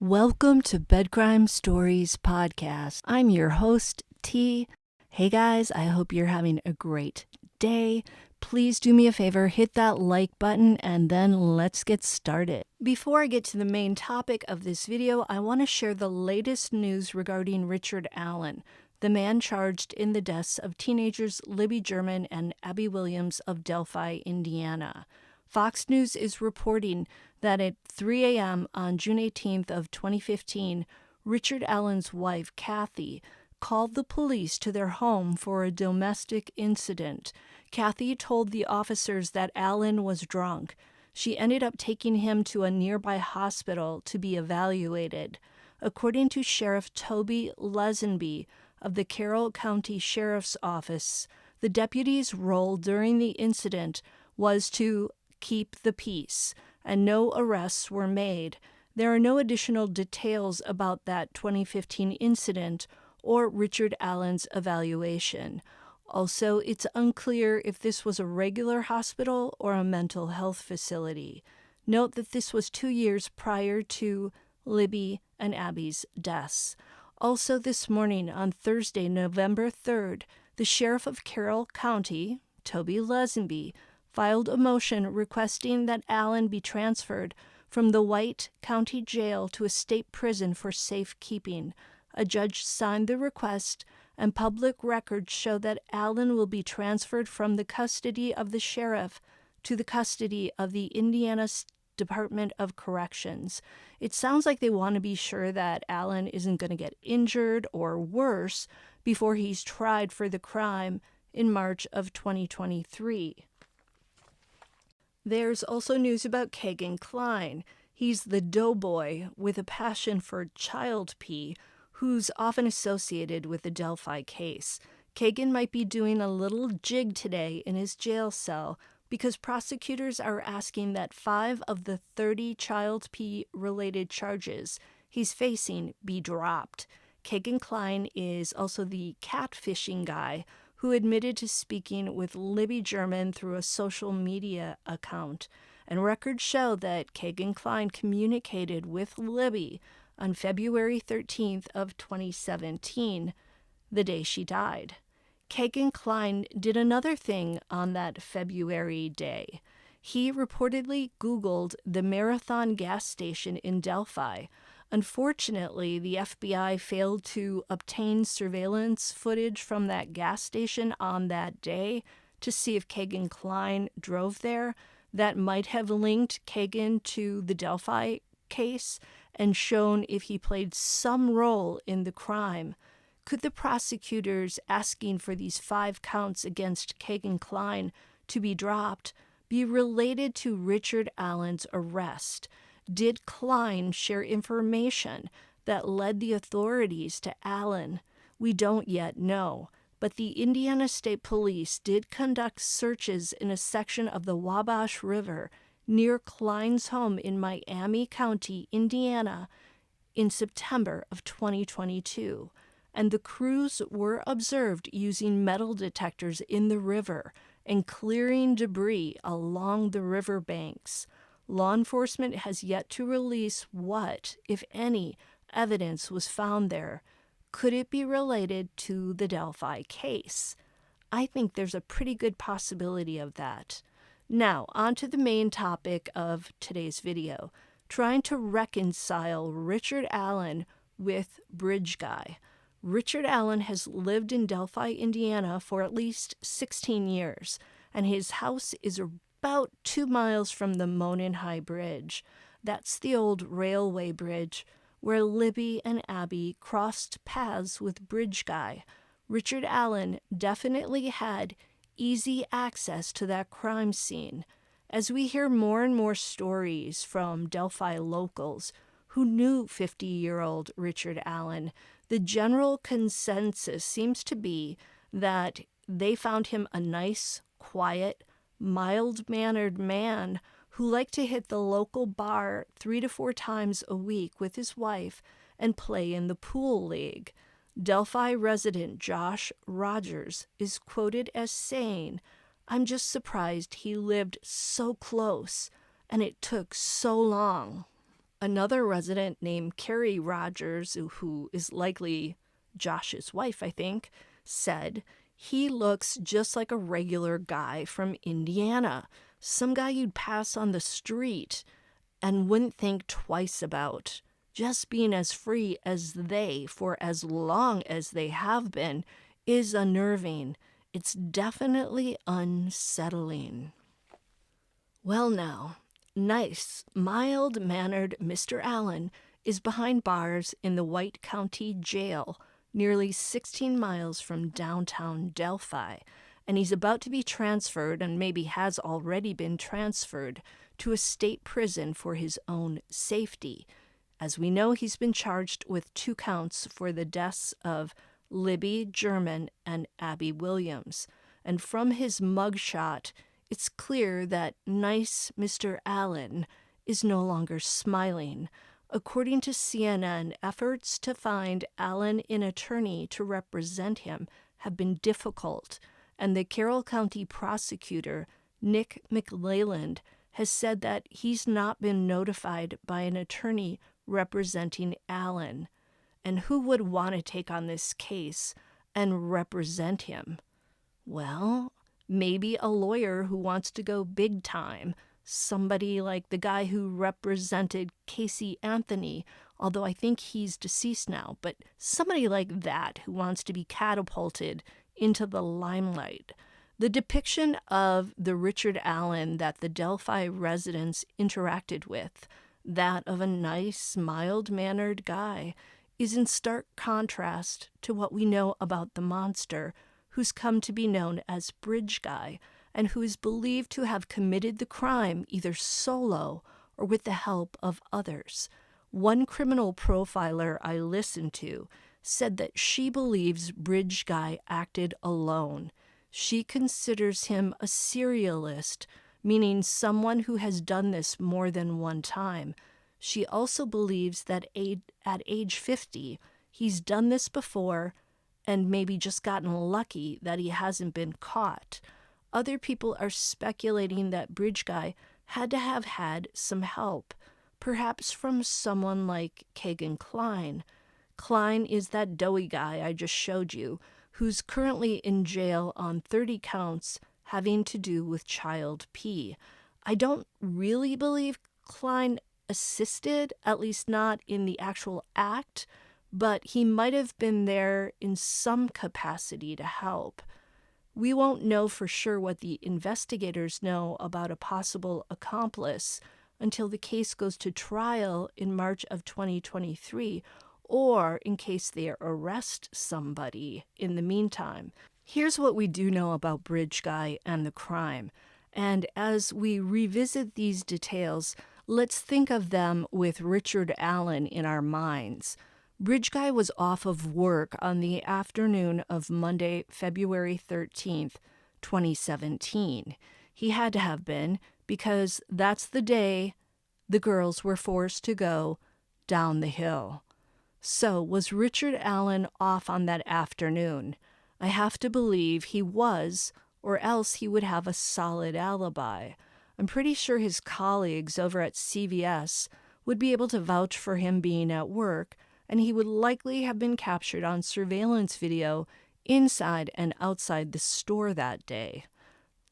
Welcome to Bedcrime Stories Podcast. I'm your host, T. Hey guys, I hope you're having a great day. Please do me a favor, hit that like button, and then let's get started. Before I get to the main topic of this video, I want to share the latest news regarding Richard Allen, the man charged in the deaths of teenagers Libby German and Abby Williams of Delphi, Indiana. Fox News is reporting that at 3 a.m. on June 18th of 2015, Richard Allen's wife, Kathy, called the police to their home for a domestic incident. Kathy told the officers that Allen was drunk. She ended up taking him to a nearby hospital to be evaluated. According to Sheriff Toby Lesenby of the Carroll County Sheriff's Office, the deputy's role during the incident was to keep the peace, and no arrests were made. There are no additional details about that 2015 incident or Richard Allen's evaluation. Also, it's unclear if this was a regular hospital or a mental health facility. Note that this was 2 years prior to Libby and Abby's deaths. Also this morning, on Thursday, November 3rd, the Sheriff of Carroll County, Toby Lesenby, filed a motion requesting that Allen be transferred from the White County Jail to a state prison for safekeeping. A judge signed the request, and public records show that Allen will be transferred from the custody of the sheriff to the custody of the Indiana Department of Corrections. It sounds like they want to be sure that Allen isn't going to get injured or worse before he's tried for the crime in March of 2023. There's also news about Kagan Klein. He's the doughboy with a passion for child pee who's often associated with the Delphi case. Kagan might be doing a little jig today in his jail cell because prosecutors are asking that 5 of the 30 child pee-related charges he's facing be dropped. Kagan Klein is also the catfishing guy who admitted to speaking with Libby German through a social media account. And records show that Kagan Klein communicated with Libby on February 13th of 2017, the day she died. Kagan Klein did another thing on that February day. He reportedly Googled the Marathon gas station in Delphi. Unfortunately, the FBI failed to obtain surveillance footage from that gas station on that day to see if Kagan Klein drove there. That might have linked Kagan to the Delphi case and shown if he played some role in the crime. Could the prosecutors asking for these 5 counts against Kagan Klein to be dropped be related to Richard Allen's arrest? Did Klein share information that led the authorities to Allen? We don't yet know, but the Indiana State Police did conduct searches in a section of the Wabash River near Klein's home in Miami County, Indiana, in September of 2022, and the crews were observed using metal detectors in the river and clearing debris along the riverbanks. Law enforcement has yet to release what, if any, evidence was found there. Could it be related to the Delphi case? I think there's a pretty good possibility of that. Now, on to the main topic of today's video, trying to reconcile Richard Allen with Bridge Guy. Richard Allen has lived in Delphi, Indiana for at least 16 years, and his house is about 2 miles from the Monon High Bridge. That's the old railway bridge where Libby and Abby crossed paths with Bridge Guy. Richard Allen definitely had easy access to that crime scene. As we hear more and more stories from Delphi locals who knew 50-year-old Richard Allen, the general consensus seems to be that they found him a nice, quiet, mild-mannered man who liked to hit the local bar 3 to 4 times a week with his wife and play in the pool league. Delphi resident Josh Rogers is quoted as saying, "I'm just surprised he lived so close and it took so long." Another resident named Carrie Rogers, who is likely Josh's wife, I think, said, "He looks just like a regular guy from Indiana, some guy you'd pass on the street and wouldn't think twice about. Just being as free as they for as long as they have been is unnerving. It's definitely unsettling." Well now, nice, mild-mannered Mr. Allen is behind bars in the White County Jail, nearly 16 miles from downtown Delphi, and he's about to be transferred, and maybe has already been transferred, to a state prison for his own safety. As we know, he's been charged with 2 counts for the deaths of Libby German and Abby Williams, and from his mugshot, it's clear that nice Mr. Allen is no longer smiling. According to CNN, efforts to find Allen an attorney to represent him have been difficult, and the Carroll County prosecutor, Nick McLeland, has said that he's not been notified by an attorney representing Allen. And who would want to take on this case and represent him? Well, maybe a lawyer who wants to go big time, somebody like the guy who represented Casey Anthony, although I think he's deceased now, but somebody like that who wants to be catapulted into the limelight. The depiction of the Richard Allen that the Delphi residents interacted with, that of a nice, mild-mannered guy, is in stark contrast to what we know about the monster, who's come to be known as Bridge Guy, and who is believed to have committed the crime either solo or with the help of others. One criminal profiler I listened to said that she believes Bridge Guy acted alone. She considers him a serialist, meaning someone who has done this more than one time. She also believes that at age 50, he's done this before and maybe just gotten lucky that he hasn't been caught. Other people are speculating that Bridge Guy had to have had some help, perhaps from someone like Kegan Kline. Kline is that doughy guy I just showed you, who's currently in jail on 30 counts having to do with child P. I don't really believe Kline assisted, at least not in the actual act, but he might have been there in some capacity to help. We won't know for sure what the investigators know about a possible accomplice until the case goes to trial in March of 2023, or in case they arrest somebody in the meantime. Here's what we do know about Bridge Guy and the crime. And as we revisit these details, let's think of them with Richard Allen in our minds. Bridge Guy was off of work on the afternoon of Monday, February 13th, 2017. He had to have been, because that's the day the girls were forced to go down the hill. So was Richard Allen off on that afternoon? I have to believe he was, or else he would have a solid alibi. I'm pretty sure his colleagues over at CVS would be able to vouch for him being at work, and he would likely have been captured on surveillance video inside and outside the store that day.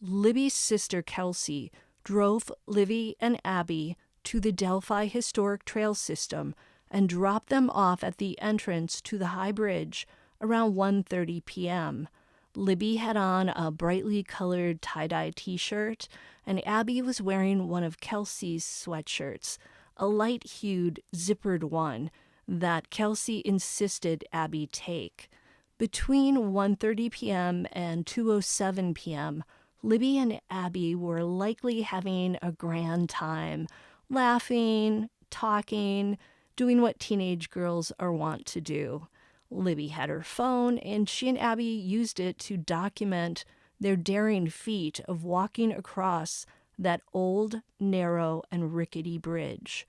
Libby's sister Kelsey drove Livy and Abby to the Delphi Historic Trail System and dropped them off at the entrance to the High Bridge around 1:30 p.m. Libby had on a brightly colored tie-dye t-shirt, and Abby was wearing one of Kelsey's sweatshirts, a light-hued, zippered one that Kelsey insisted Abby take. Between 1:30 p.m. and 2:07 p.m., Libby and Abby were likely having a grand time, laughing, talking, doing what teenage girls are wont to do. Libby had her phone, and she and Abby used it to document their daring feat of walking across that old, narrow, and rickety bridge.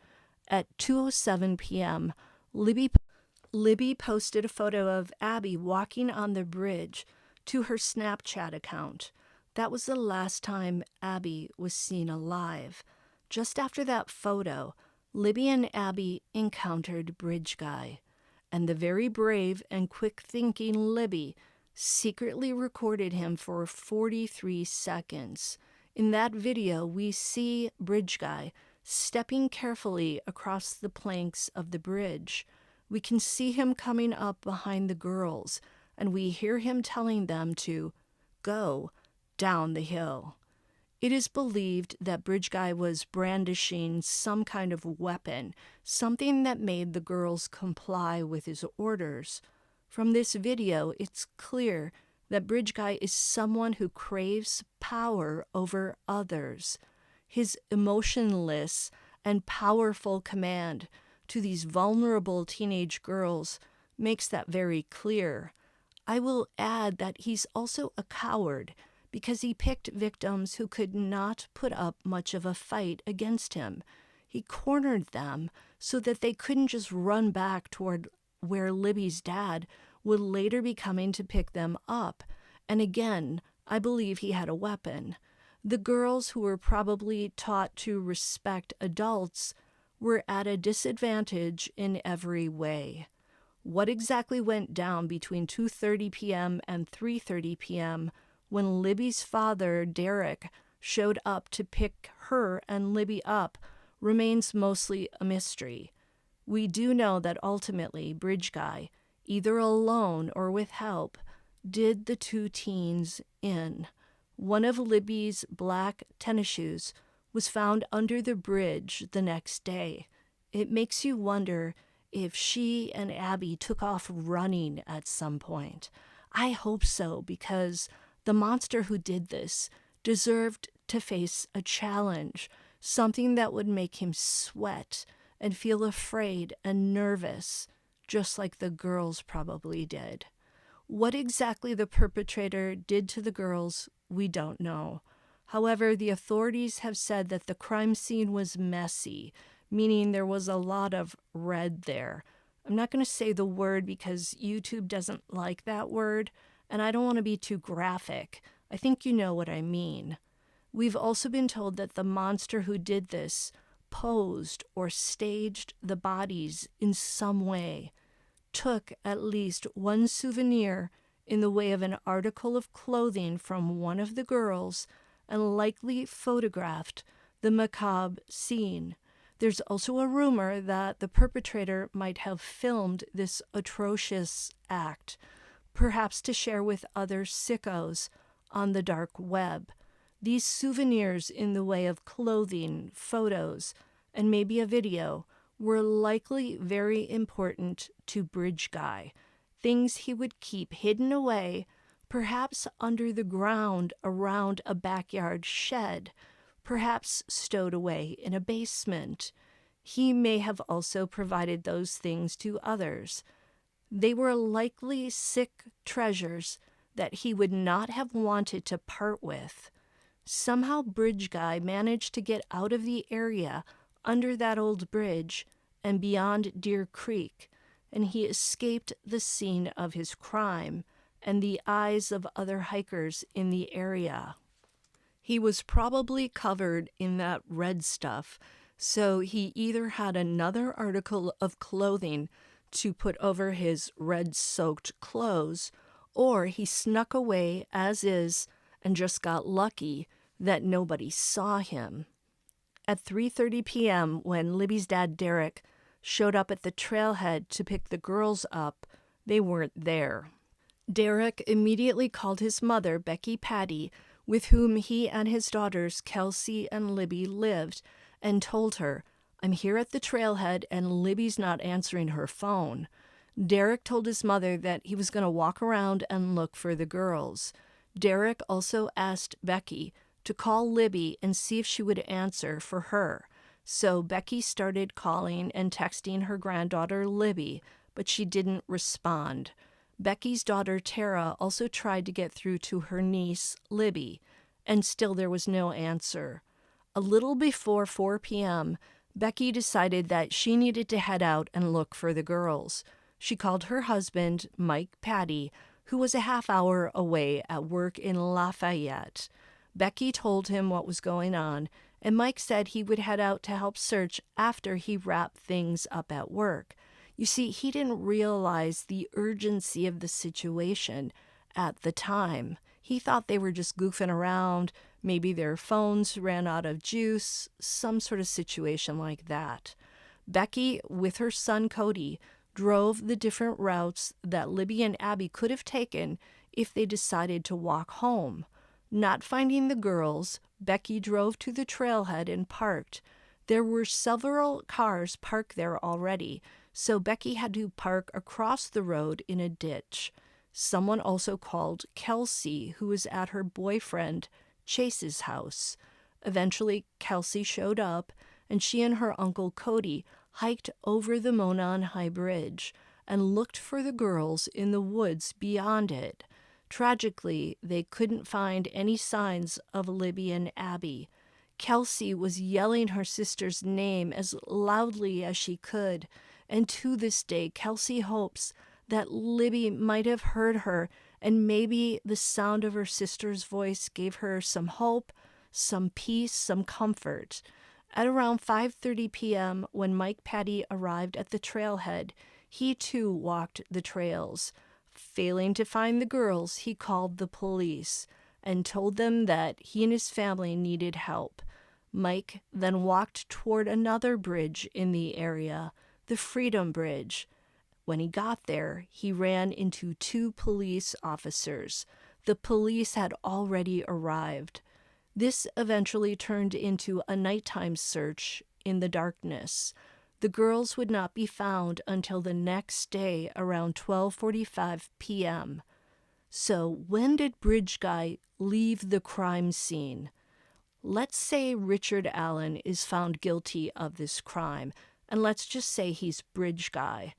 At 2:07 p.m., Libby posted a photo of Abby walking on the bridge to her Snapchat account. That was the last time Abby was seen alive. Just after that photo, Libby and Abby encountered Bridge Guy, and the very brave and quick-thinking Libby secretly recorded him for 43 seconds. In that video, we see Bridge Guy stepping carefully across the planks of the bridge. We can see him coming up behind the girls, and we hear him telling them to go down the hill. It is believed that Bridge Guy was brandishing some kind of weapon, something that made the girls comply with his orders. From this video, it's clear that Bridge Guy is someone who craves power over others. His emotionless and powerful command to these vulnerable teenage girls makes that very clear. I will add that he's also a coward, because he picked victims who could not put up much of a fight against him. He cornered them so that they couldn't just run back toward where Libby's dad would later be coming to pick them up. And again, I believe he had a weapon. The girls, who were probably taught to respect adults, were at a disadvantage in every way. What exactly went down between 2:30 p.m. and 3:30 p.m. when Libby's father, Derek, showed up to pick her and Libby up remains mostly a mystery. We do know that ultimately Bridge Guy, either alone or with help, did the two teens in. One of Libby's black tennis shoes was found under the bridge the next day. It makes you wonder if she and Abby took off running at some point. I hope so, because the monster who did this deserved to face a challenge, something that would make him sweat and feel afraid and nervous, just like the girls probably did. What exactly the perpetrator did to the girls, we don't know. However, the authorities have said that the crime scene was messy, meaning there was a lot of red there. I'm not going to say the word because YouTube doesn't like that word, and I don't want to be too graphic. I think you know what I mean. We've also been told that the monster who did this posed or staged the bodies in some way, took at least one souvenir in the way of an article of clothing from one of the girls, and likely photographed the macabre scene. There's also a rumor that the perpetrator might have filmed this atrocious act, perhaps to share with other sickos on the dark web. These souvenirs in the way of clothing, photos, and maybe a video were likely very important to Bridge Guy, things he would keep hidden away, perhaps under the ground around a backyard shed, perhaps stowed away in a basement. He may have also provided those things to others. They were likely sick treasures that he would not have wanted to part with. Somehow Bridge Guy managed to get out of the area under that old bridge and beyond Deer Creek, and he escaped the scene of his crime and the eyes of other hikers in the area. He was probably covered in that red stuff, so he either had another article of clothing to put over his red-soaked clothes, or he snuck away as is and just got lucky that nobody saw him. At 3:30 p.m., when Libby's dad, Derek, showed up at the trailhead to pick the girls up, they weren't there. Derek immediately called his mother, Becky Patty, with whom he and his daughters, Kelsey and Libby, lived, and told her, "I'm here at the trailhead and Libby's not answering her phone." Derek told his mother that he was going to walk around and look for the girls. Derek also asked Becky to call Libby and see if she would answer for her. So Becky started calling and texting her granddaughter Libby, but she didn't respond. Becky's daughter Tara also tried to get through to her niece Libby, and still there was no answer. A little before 4 p.m., Becky decided that she needed to head out and look for the girls. She called her husband, Mike Patty, who was a half hour away at work in Lafayette. Becky told him what was going on, and Mike said he would head out to help search after he wrapped things up at work. You see, he didn't realize the urgency of the situation at the time. He thought they were just goofing around, maybe their phones ran out of juice, some sort of situation like that. Becky, with her son Cody, drove the different routes that Libby and Abby could have taken if they decided to walk home. Not finding the girls, Becky drove to the trailhead and parked. There were several cars parked there already, so Becky had to park across the road in a ditch. Someone also called Kelsey, who was at her boyfriend Chase's house. Eventually, Kelsey showed up, and she and her uncle Cody hiked over the Monon High Bridge and looked for the girls in the woods beyond it. Tragically, they couldn't find any signs of Libby and Abby. Kelsey was yelling her sister's name as loudly as she could, and to this day, Kelsey hopes that Libby might have heard her, and maybe the sound of her sister's voice gave her some hope, some peace, some comfort. At around 5:30 p.m., when Mike Patty arrived at the trailhead, he too walked the trails. Failing to find the girls, he called the police and told them that he and his family needed help. Mike then walked toward another bridge in the area, the Freedom Bridge. When he got there, he ran into 2 police officers. The police had already arrived. This eventually turned into a nighttime search in the darkness. The girls would not be found until the next day around 12:45 p.m. So when did Bridge Guy leave the crime scene? Let's say Richard Allen is found guilty of this crime, and let's just say he's Bridge Guy.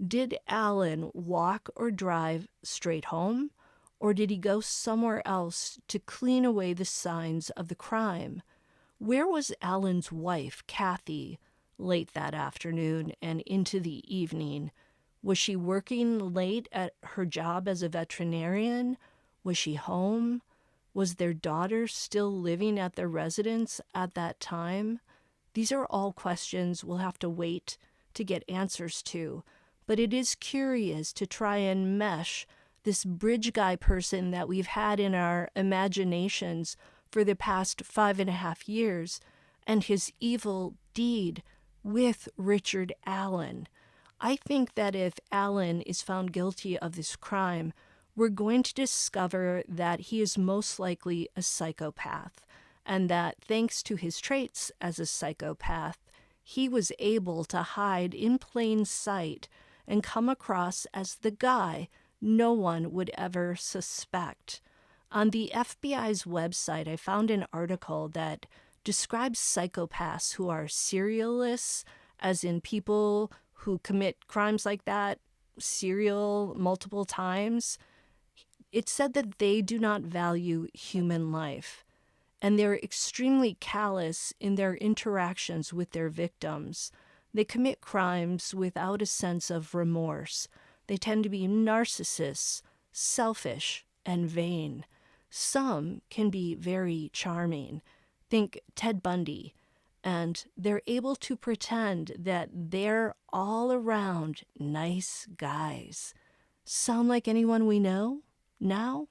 Did Allen walk or drive straight home, or did he go somewhere else to clean away the signs of the crime? Where was Allen's wife, Kathy, late that afternoon and into the evening? Was she working late at her job as a veterinarian? Was she home? Was their daughter still living at their residence at that time? These are all questions we'll have to wait to get answers to, but it is curious to try and mesh this Bridge Guy person that we've had in our imaginations for the past 5.5 years and his evil deed with Richard Allen. I think that if Allen is found guilty of this crime, we're going to discover that he is most likely a psychopath, and that thanks to his traits as a psychopath, he was able to hide in plain sight and come across as the guy no one would ever suspect. On the FBI's website, I found an article that describes psychopaths who are serialists, as in people who commit crimes like that, serial multiple times. It said that they do not value human life, and they're extremely callous in their interactions with their victims. They commit crimes without a sense of remorse. They tend to be narcissists, selfish, and vain. Some can be very charming. Think Ted Bundy. And they're able to pretend that they're all around nice guys. Sound like anyone we know now?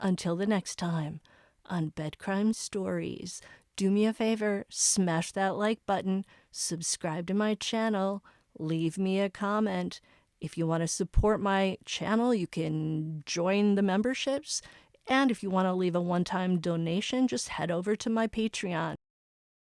Until the next time on Bed Crime Stories, do me a favor, smash that like button, subscribe to my channel, leave me a comment. If you want to support my channel, you can join the memberships. And if you want to leave a one-time donation, just head over to my Patreon.